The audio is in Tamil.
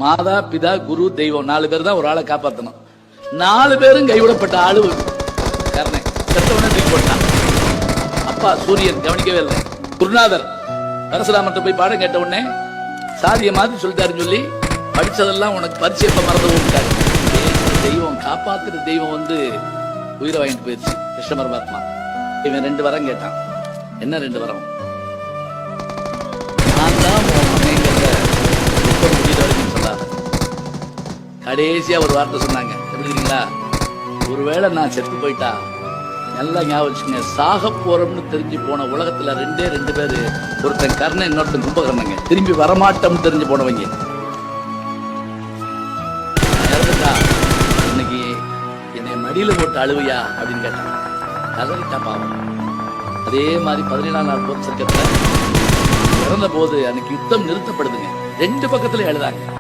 மாதா பிதா குரு தெய்வம் 4 பேர் தான் ஒரு ஆளை காப்பாற்றணும். 4 பேரும் கைவிடப்பட்ட ஆளு கர்ணன். செத்தவன தூக்கி போட்டான். அப்பா சூரியன் கவனிக்கவே இல்லை. குருநாதர் பரசுராமர்கிட்ட போய் பாடம் கேட்ட உடனே சாதிய மாதிரி சொல்லிட்டாருன்னு சொல்லி படிச்சதெல்லாம் உனக்கு பரிச்சயப்ப மறந்து போட்டாரு. தெய்வம் காப்பாத்துற தெய்வம் உயிரை வாங்கிட்டு போயிடுச்சு. கிருஷ்ண பரமாத்மா இவன் 2 வரம் கேட்டான். என்ன 2 வரம்? நான் தான் முடிகிற வரைக்கும் சொல்லாத. கடைசியா ஒரு வார்த்தை சொன்னாங்க. எப்படி இருக்கீங்களா? ஒருவேளை நான் செத்து போயிட்டா நல்லா ஞாபகம் வச்சுங்க, சாக போறோம்னு தெரிஞ்சு போன உலகத்துல 2 பேரு, ஒருத்தன் கர்ணன், இன்னொருத்தன் கும்பகர்ணங்க. திரும்பி வரமாட்டோம்னு தெரிஞ்சு போனவங்க. இன்னைக்கு என்னை மடியில போட்டு அழுவையா அப்படின்னு கேட்டான். கதறிட்டா பாவம். அதே மாதிரி 17ஆம் நாள் போர் சர்க்கத்துல இறந்த போது அன்னைக்கு யுத்தம் நிறுத்தப்படுதுங்க. 2 பக்கத்துல எழுதாங்க.